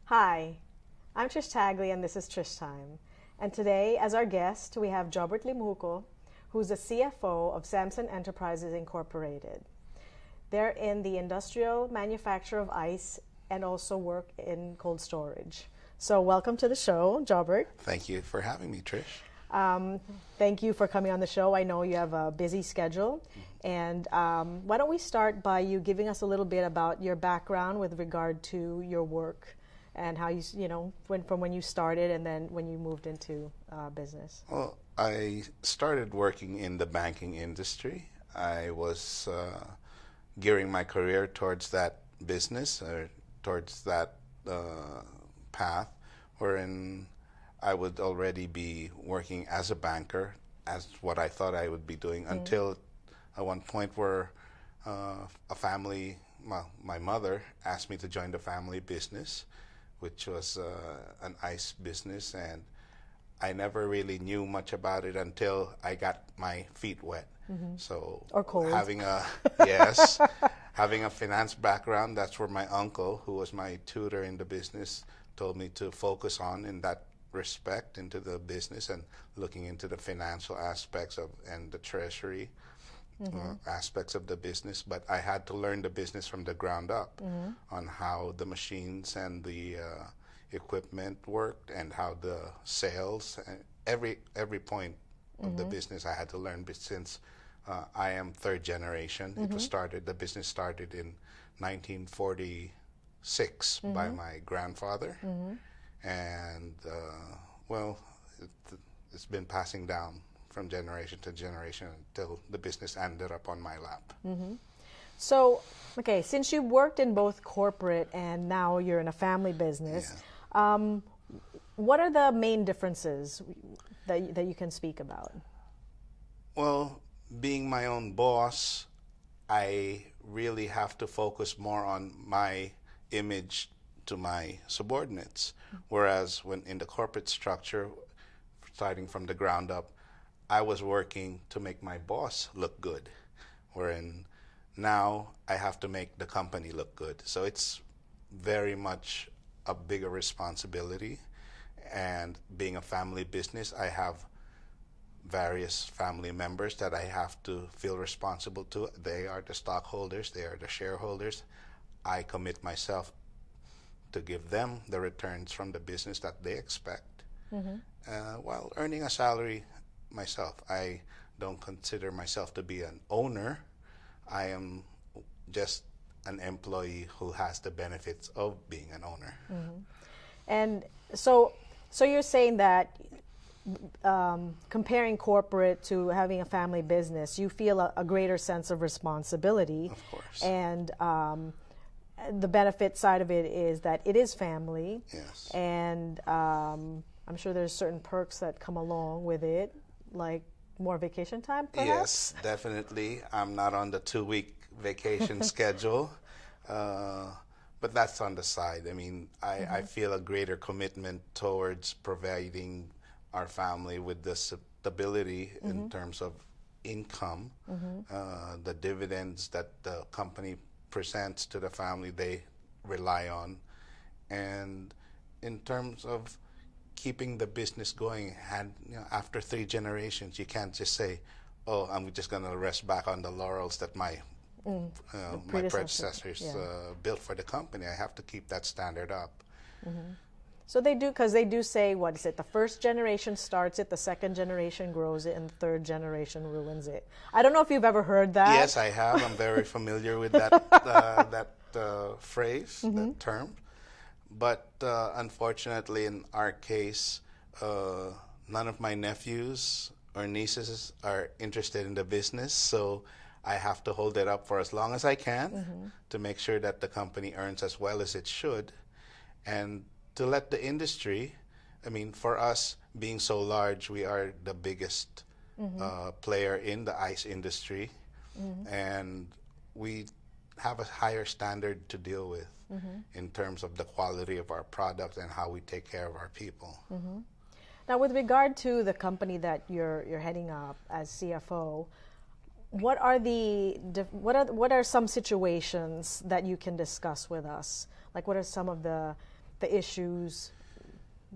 Hi, I'm Trish Tagley and this is Trish Time. And today, as our guest, we have Jobert Limjuco, who's the CFO of Samson Enterprises Incorporated. They're in the industrial manufacture of ice and also work in cold storage. So welcome to the show, Jobert. Thank you for having me, Trish. Thank you for coming on the show. I know you have a busy schedule. And why don't we start by you giving us a little bit about your background with regard to your work and how from when you started and then when you moved into business. Well, I started working in the banking industry. I was gearing my career towards that business or towards that path, wherein I would already be working as a banker, as what I thought I would be doing, until at one point where a family, my mother asked me to join the family business, which was an ice business, and I never really knew much about it until I got my feet wet. So, or cold. Having a finance background, that's where my uncle, who was my tutor in the business, told me to focus on in that respect into the business and looking into the financial aspects of and the treasury aspects of the business. But I had to learn the business from the ground up on how the machines and the equipment worked and how the sales and every point of the business I had to learn. But since I am third generation, the business started in 1946 by my grandfather, and it's been passing down from generation to generation until the business ended up on my lap. So, okay, since you worked in both corporate and now you're in a family business, what are the main differences that you can speak about? Well, being my own boss, I really have to focus more on my image to my subordinates, whereas when in the corporate structure, starting from the ground up, I was working to make my boss look good, wherein now I have to make the company look good. So it's very much a bigger responsibility. And being a family business, I have various family members that I have to feel responsible to. They are the stockholders, they are the shareholders. I commit myself to give them the returns from the business that they expect, while earning a salary myself. I don't consider myself to be an owner. I am just an employee who has the benefits of being an owner. And so you're saying that comparing corporate to having a family business, you feel a greater sense of responsibility. Of course. And the benefit side of it is that it is family. Yes. And I'm sure there's certain perks that come along with it, like more vacation time, perhaps? Yes, definitely. I'm not on the 2-week vacation schedule, but that's on the side. I mean, I feel a greater commitment towards providing our family with the stability in terms of income, the dividends that the company presents to the family, they rely on. And in terms of keeping the business going, after 3 generations, you can't just say, "Oh, I'm just going to rest back on the laurels that my predecessors built for the company." I have to keep that standard up. So they do, because they do say, what is it? The first generation starts it, the second generation grows it, and the third generation ruins it. I don't know if you've ever heard that. Yes, I have. I'm very familiar with that phrase, that term. But unfortunately, in our case, none of my nephews or nieces are interested in the business, so I have to hold it up for as long as I can to make sure that the company earns as well as it should, and to let the industry, I mean, for us being so large, we are the biggest player in the ice industry, and we have a higher standard to deal with in terms of the quality of our product and how we take care of our people. Now, with regard to the company that you're heading up as CFO, what are some situations that you can discuss with us? Like, what are some of the the issues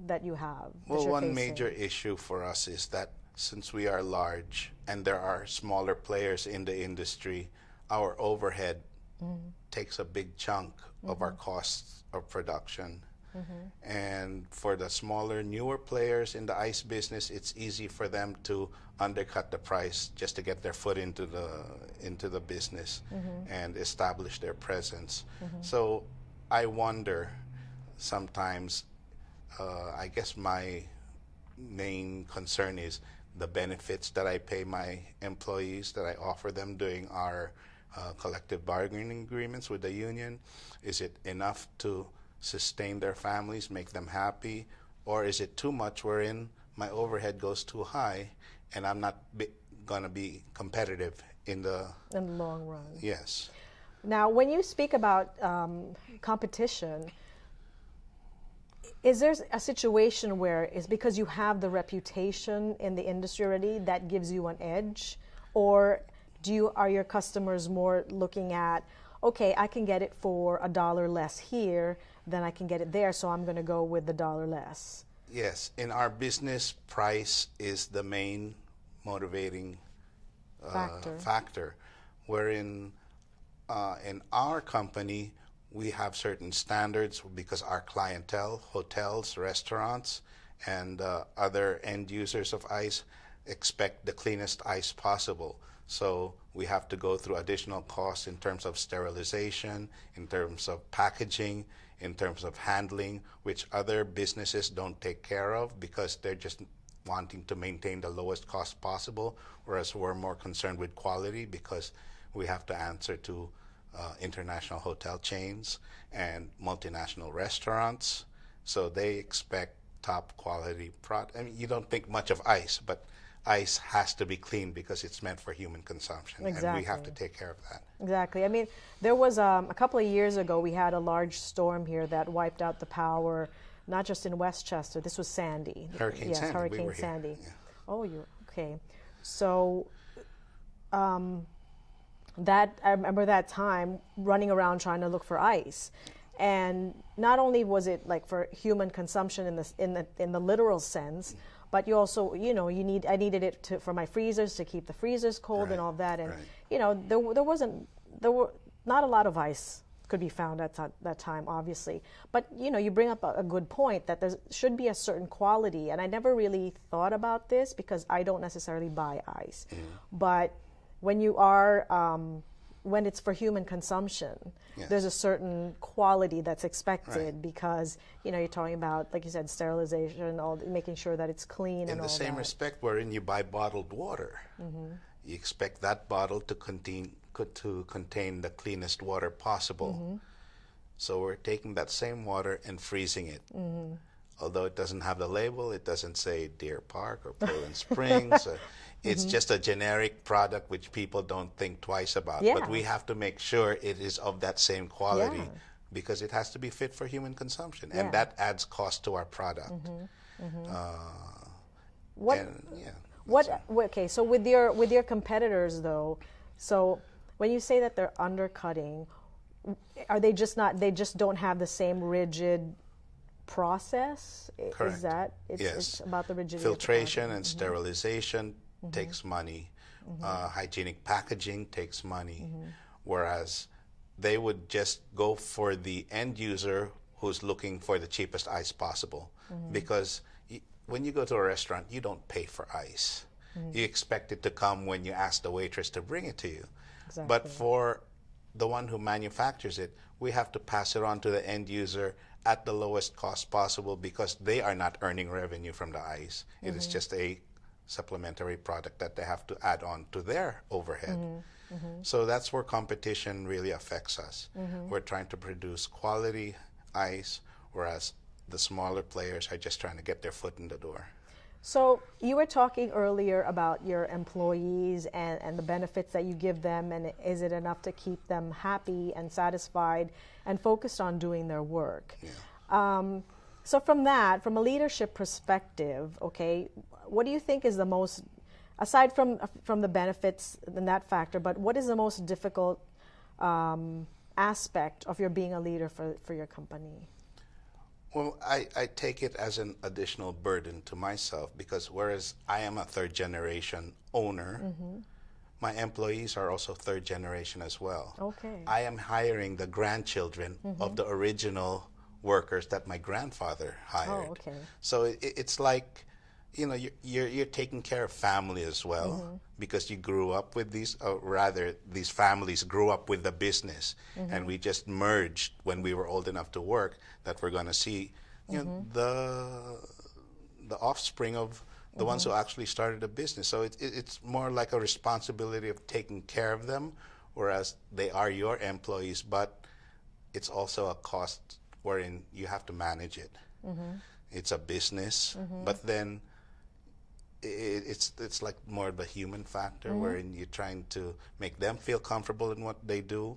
that you have? Well, one major issue for us is that since we are large and there are smaller players in the industry, our overhead takes a big chunk of our costs of production. And for the smaller, newer players in the ice business, it's easy for them to undercut the price just to get their foot into the business and establish their presence. So I wonder sometimes, I guess my main concern is the benefits that I pay my employees, that I offer them during our collective bargaining agreements with the union. Is it enough to sustain their families, make them happy, or is it too much wherein my overhead goes too high and I'm not going to be competitive in the long run? Yes. Now, when you speak about competition, is there a situation where it's because you have the reputation in the industry already that gives you an edge, or are your customers more looking at, okay, I can get it for $1 less here than I can get it there, so I'm going to go with the $1 less? Yes, in our business, price is the main motivating factor. Wherein in our company, we have certain standards because our clientele, hotels, restaurants, and other end users of ice expect the cleanest ice possible. So we have to go through additional costs in terms of sterilization, in terms of packaging, in terms of handling, which other businesses don't take care of because they're just wanting to maintain the lowest cost possible, whereas we're more concerned with quality because we have to answer to international hotel chains and multinational restaurants. So they expect top quality product. I mean, you don't think much of ice, but ice has to be clean because it's meant for human consumption. Exactly. And we have to take care of that. Exactly. I mean, there was a couple of years ago, we had a large storm here that wiped out the power, not just in Westchester. This was Sandy. Hurricane Sandy. Hurricane we were Sandy. Here. Yeah. Oh, you okay? So, that I remember that time running around trying to look for ice, and not only was it like for human consumption in the literal sense, but you also, I needed it for my freezers to keep the freezers cold and all that. And, there were not a lot of ice could be found at that time, obviously. But, you bring up a good point that there should be a certain quality. And I never really thought about this because I don't necessarily buy ice. But when you are, when it's for human consumption, there's a certain quality that's expected because, you're talking about, like you said, sterilization, making sure that it's clean and all that. In the same respect wherein you buy bottled water, you expect that bottle to contain the cleanest water possible. So we're taking that same water and freezing it. Although it doesn't have the label, it doesn't say Deer Park or Poland Springs. It's just a generic product which people don't think twice about. But we have to make sure it is of that same quality because it has to be fit for human consumption. And that adds cost to our product. Okay, so with your competitors though, so when you say that they're undercutting, are they just don't have the same rigid process? Correct. Is that Yes. It's about the rigidity filtration and sterilization takes money. Hygienic packaging takes money. Whereas they would just go for the end user who's looking for the cheapest ice possible. Because when you go to a restaurant, you don't pay for ice. You expect it to come when you ask the waitress to bring it to you. Exactly. But for the one who manufactures it, we have to pass it on to the end user at the lowest cost possible because they are not earning revenue from the ice. It is just a supplementary product that they have to add on to their overhead. So that's where competition really affects us. We're trying to produce quality ice, whereas the smaller players are just trying to get their foot in the door. So you were talking earlier about your employees and the benefits that you give them, and is it enough to keep them happy and satisfied and focused on doing their work? So from a leadership perspective, okay, what do you think is the most, aside from the benefits and that factor, but what is the most difficult aspect of your being a leader for your company? Well, I take it as an additional burden to myself because whereas I am a third generation owner, my employees are also third generation as well. Okay. I am hiring the grandchildren of the original workers that my grandfather hired. Oh, okay. So it's like, you know, you're taking care of family as well because you grew up with these, or rather, these families grew up with the business, and we just merged when we were old enough to work that we're going to see, you know, the offspring of the ones who actually started a business. So it's more like a responsibility of taking care of them, whereas they are your employees, but it's also a cost wherein you have to manage it. It's a business, but then it's like more of a human factor wherein you're trying to make them feel comfortable in what they do,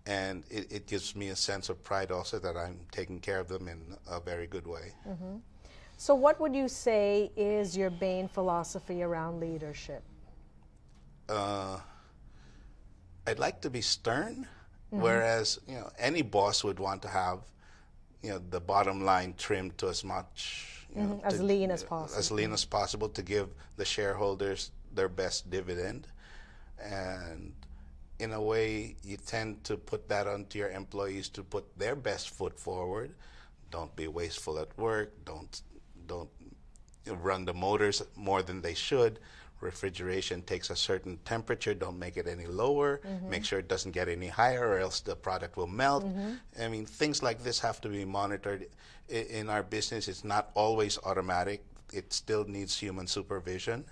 and it gives me a sense of pride also that I'm taking care of them in a very good way. So what would you say is your main philosophy around leadership? I'd like to be stern, whereas, you know, any boss would want to have, you know, the bottom line trimmed to as much, you know, as lean as possible. As lean as possible to give the shareholders their best dividend. And in a way, you tend to put that onto your employees to put their best foot forward. Don't be wasteful at work. Don't run the motors more than they should. Refrigeration takes a certain temperature. Don't make it any lower. Make sure it doesn't get any higher, or else the product will melt. I mean, things like this have to be monitored. In our business, it's not always automatic. It still needs human supervision.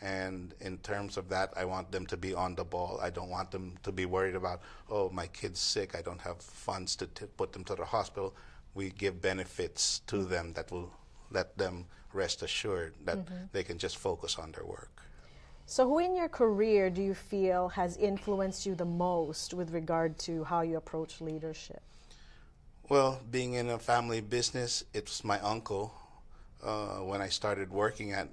And in terms of that, I want them to be on the ball. I don't want them to be worried about, oh, my kid's sick, I don't have funds to put them to the hospital. We give benefits to them that will let them rest assured that they can just focus on their work. So who in your career do you feel has influenced you the most with regard to how you approach leadership? Well, being in a family business, it was my uncle when I started working in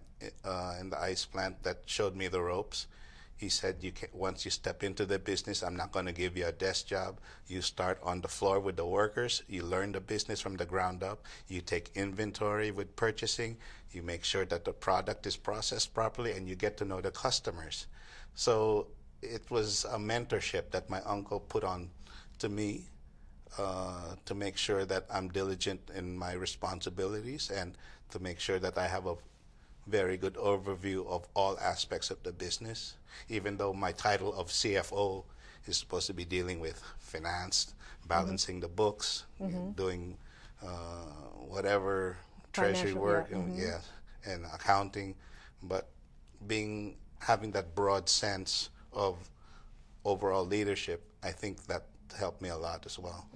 the ice plant that showed me the ropes. He said, once you step into the business, I'm not going to give you a desk job. You start on the floor with the workers. You learn the business from the ground up. You take inventory with purchasing. You make sure that the product is processed properly, and you get to know the customers. So it was a mentorship that my uncle put on to me to make sure that I'm diligent in my responsibilities and to make sure that I have a very good overview of all aspects of the business, even though my title of CFO is supposed to be dealing with finance, balancing the books, doing whatever treasury work, and accounting, but having that broad sense of overall leadership, I think that helped me a lot as well.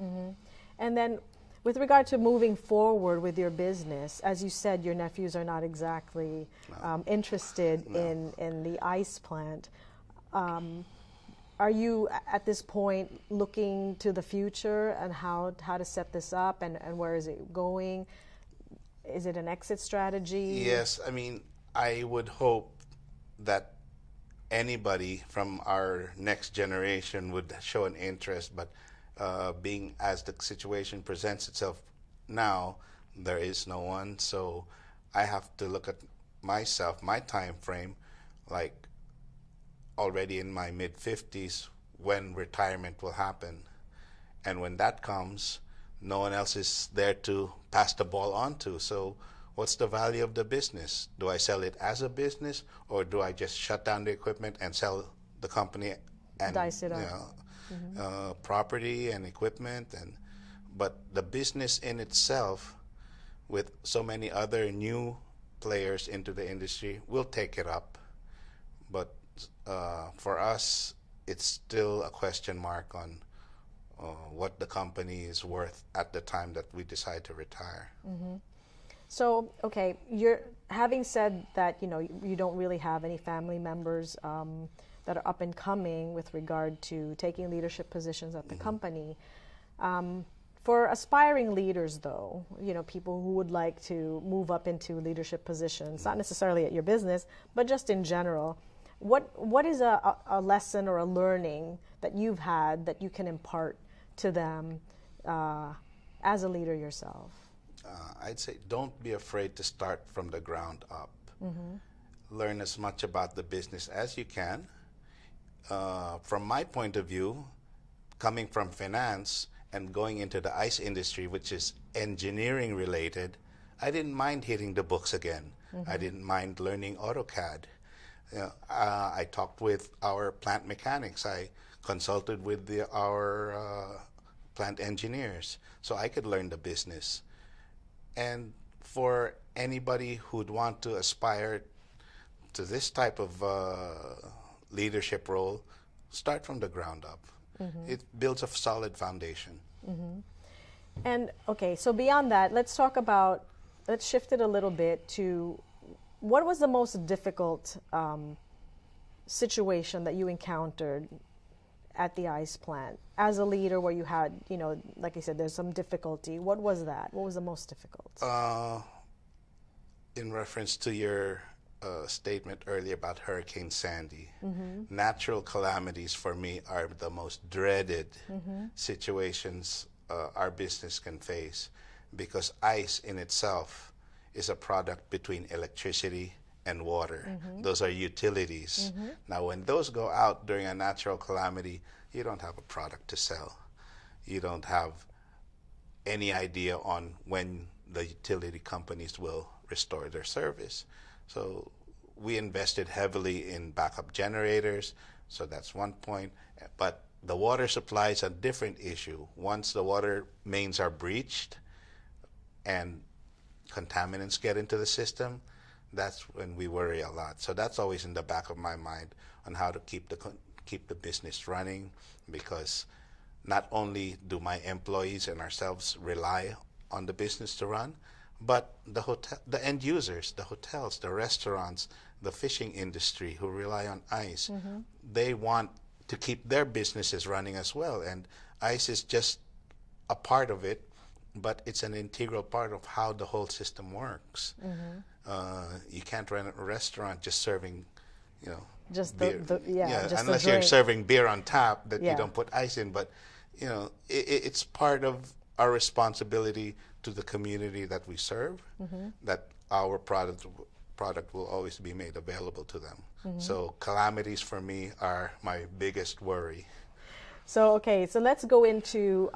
And then with regard to moving forward with your business, as you said, your nephews are not exactly interested in the ice plant. Are you at this point looking to the future and how to set this up and where is it going? Is it an exit strategy? Yes, I mean, I would hope that anybody from our next generation would show an interest, but being as the situation presents itself now, there is no one. So I have to look at myself, my time frame, like already in my mid-50s, when retirement will happen. And when that comes, no one else is there to pass the ball on to. So what's the value of the business? Do I sell it as a business, or do I just shut down the equipment and sell the company and dice it up? Property and equipment, but the business in itself, with so many other new players into the industry, will take it up. But for us, it's still a question mark on what the company is worth at the time that we decide to retire. So, okay, you're having said that, you don't really have any family members that are up and coming with regard to taking leadership positions at the company. For aspiring leaders, though, people who would like to move up into leadership positions, not necessarily at your business, but just in general, what is a lesson or a learning that you've had that you can impart to them as a leader yourself? I'd say don't be afraid to start from the ground up. Learn as much about the business as you can. From my point of view, coming from finance and going into the ice industry, which is engineering related, I didn't mind hitting the books again. I didn't mind learning AutoCAD. I talked with our plant mechanics. I consulted with our plant engineers so I could learn the business. And for anybody who'd want to aspire to this type of leadership role, start from the ground up. It builds a solid foundation. And okay, so beyond that, let's shift it a little bit to what was the most difficult situation that you encountered at the ice plant as a leader, where you had, like you said, there's some difficulty. What was that? What was the most difficult? In reference to your statement earlier about Hurricane Sandy, natural calamities for me are the most dreaded situations our business can face, because ice in itself is a product between electricity and water. Those are utilities. Now, when those go out during a natural calamity, you don't have a product to sell. You don't have any idea on when the utility companies will restore their service. So we invested heavily in backup generators, so that's one point. But the water supply is a different issue. Once the water mains are breached and contaminants get into the system, that's when we worry a lot. So that's always in the back of my mind on how to keep the business running, because not only do my employees and ourselves rely on the business to run, but the end users, the hotels, the restaurants, the fishing industry who rely on ice, they want to keep their businesses running as well. And ice is just a part of it, but it's an integral part of how the whole system works. You can't run a restaurant just serving, just beer. Just unless you're serving beer on tap that you don't put ice in. But it's part of our responsibility to the community that we serve, that our product will always be made available to them. So calamities for me are my biggest worry. So okay, so let's go into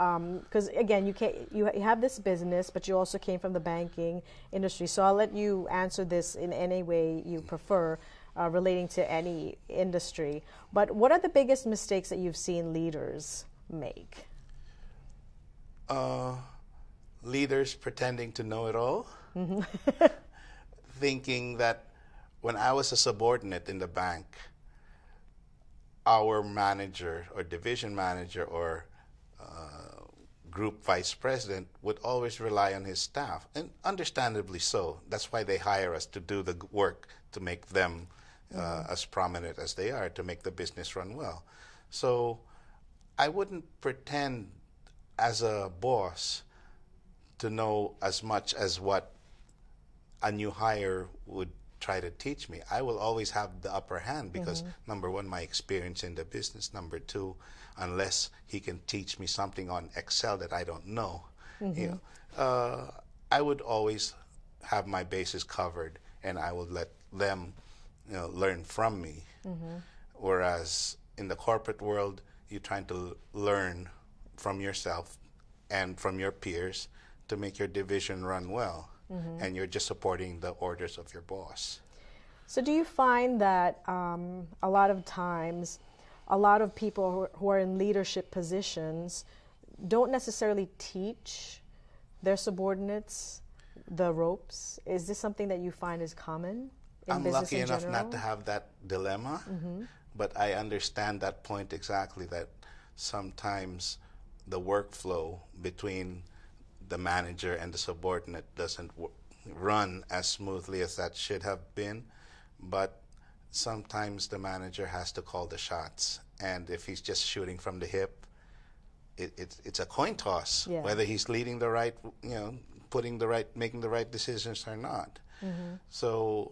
because again, you have this business, but you also came from the banking industry. So I'll let you answer this in any way you prefer, relating to any industry. But what are the biggest mistakes that you've seen leaders make? Leaders pretending to know it all, thinking that when I was a subordinate in the bank, our manager or division manager or group vice president would always rely on his staff, and understandably so. That's why they hire us to do the work to make them as prominent as they are, to make the business run well. So I wouldn't pretend as a boss to know as much as what a new hire would try to teach me. I will always have the upper hand because, number one, my experience in the business. Number two, unless he can teach me something on Excel that I don't know, I would always have my bases covered, and I would let them learn from me. Whereas in the corporate world, you're trying to learn from yourself and from your peers to make your division run well. And you're just supporting the orders of your boss. So do you find that a lot of times, a lot of people who are in leadership positions don't necessarily teach their subordinates the ropes? Is this something that you find is common in I'm business lucky in enough general? not to have that dilemma, but I understand that point exactly, that sometimes the workflow between the manager and the subordinate doesn't run as smoothly as that should have been, but sometimes the manager has to call the shots, and if he's just shooting from the hip, it's a coin toss whether he's leading the right, making the right decisions or not. So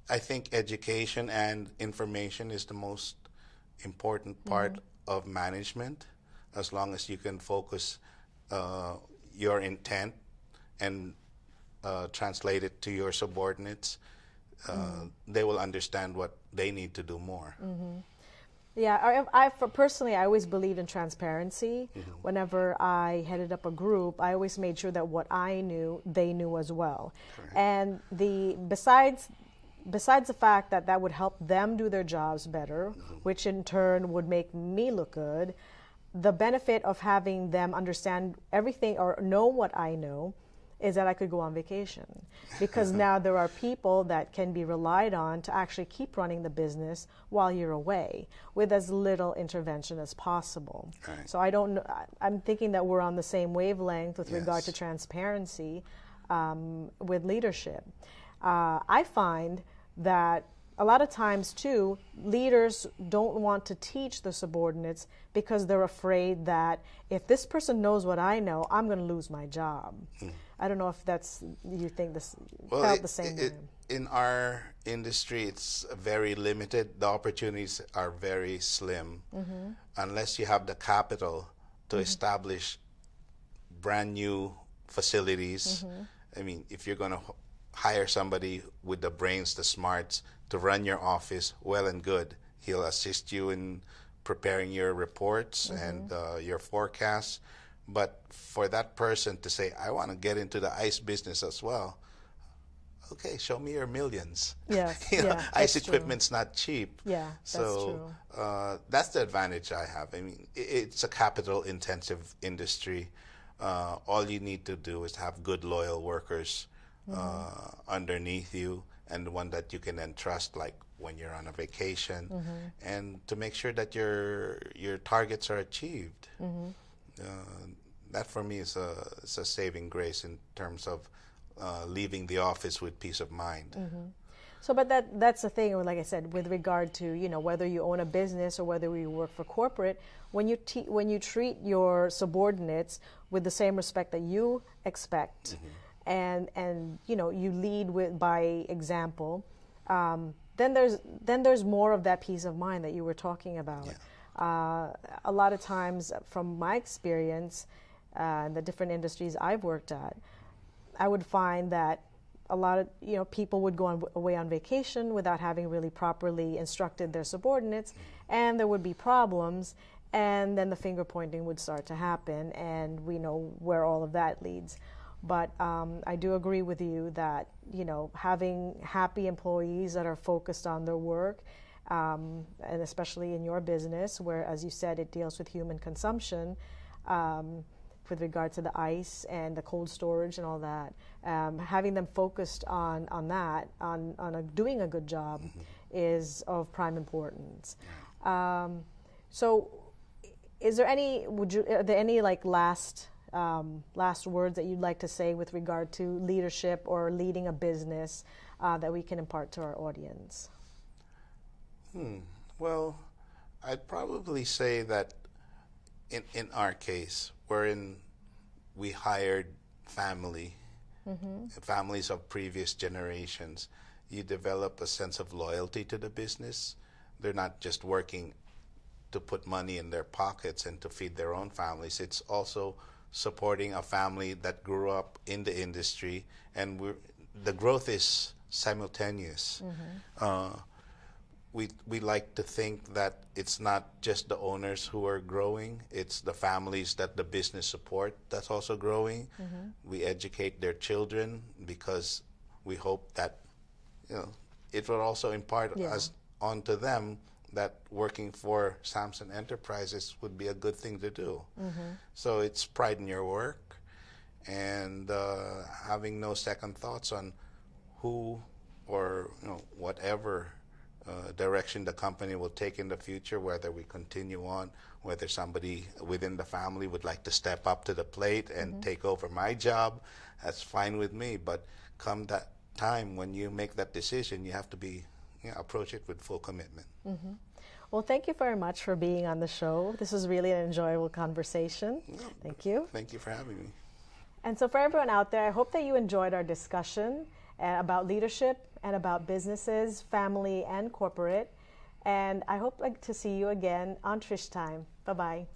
I think education and information is the most important part of management, as long as you can focus your intent and translate it to your subordinates, they will understand what they need to do more. Yeah, personally, I always believed in transparency. Whenever I headed up a group, I always made sure that what I knew, they knew as well. Correct. And besides the fact that that would help them do their jobs better, which in turn would make me look good, the benefit of having them understand everything or know what I know is that I could go on vacation, because now there are people that can be relied on to actually keep running the business while you're away with as little intervention as possible. Right. So I'm thinking that we're on the same wavelength with regard to Yes. transparency with leadership. I find that a lot of times too, leaders don't want to teach the subordinates because they're afraid that if this person knows what I know, I'm going to lose my job. I don't know if you think this felt the same way. In our industry, it's very limited. The opportunities are very slim unless you have the capital to establish brand new facilities. I mean, if you're going to hire somebody with the brains, the smarts to run your office, well and good. He'll assist you in preparing your reports and your forecasts. But for that person to say, I want to get into the ice business as well, okay, show me your millions. Yes, Ice equipment's not cheap. Yeah, so that's the advantage I have. I mean, it's a capital-intensive industry. All you need to do is have good, loyal workers underneath you, and one that you can then trust, like when you're on a vacation, and to make sure that your targets are achieved. That for me is a saving grace in terms of leaving the office with peace of mind. So, but that's the thing. Like I said, with regard to whether you own a business or whether you work for corporate, when you treat your subordinates with the same respect that you expect, and you lead by example, then there's more of that peace of mind that you were talking about. Yeah. A lot of times, from my experience, the different industries I've worked at, I would find that a lot of people would go away on vacation without having really properly instructed their subordinates, and there would be problems, and then the finger pointing would start to happen, and we know where all of that leads. But I do agree with you that having happy employees that are focused on their work, and especially in your business, where, as you said, it deals with human consumption, with regard to the ice and the cold storage and all that, having them focused on that, doing a good job, is of prime importance. So, are there any like last words that you'd like to say with regard to leadership or leading a business that we can impart to our audience? Well, I'd probably say that in our case, wherein we hired families of previous generations, you develop a sense of loyalty to the business. They're not just working to put money in their pockets and to feed their own families. It's also supporting a family that grew up in the industry, and the growth is simultaneous. We like to think that it's not just the owners who are growing, it's the families that the business support that's also growing. We educate their children because we hope that it will also impart us onto them that working for Samson Enterprises would be a good thing to do. So it's pride in your work, and having no second thoughts on who or whatever direction the company will take in the future, whether we continue on, whether somebody within the family would like to step up to the plate and take over my job. That's fine with me, but come that time when you make that decision, you have to approach it with full commitment. Well, thank you very much for being on the show. This was really an enjoyable conversation. Thank you. Thank you for having me. And so for everyone out there, I hope that you enjoyed our discussion about leadership and about businesses, family, and corporate. And I hope to see you again on Trish Time. Bye-bye.